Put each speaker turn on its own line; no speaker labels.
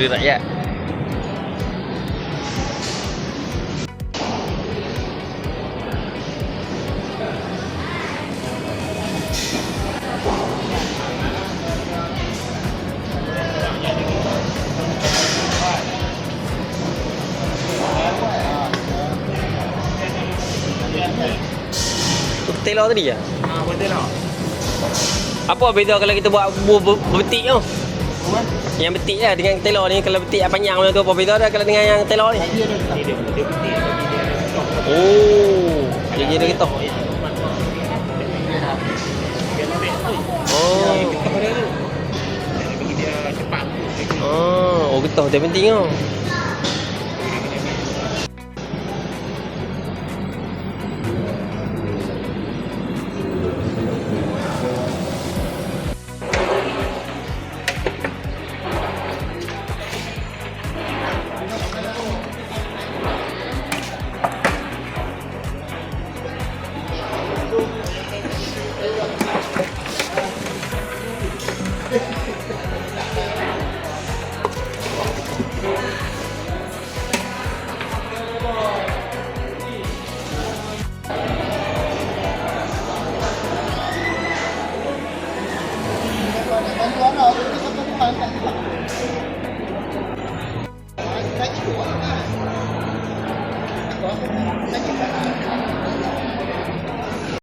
Negeri Rakyat. Tu telur tadi ya?
Betul lah.
Apa beza kalau kita buat betik tu? Yang betik lah dengan telur ni. Kalau betik yang panjang tu apa beza dah kalau dengan yang telur ni?
Dia betul.
Oh, dia ketok. Oh.
Dia cepat.
Oh, getah tu penting tu.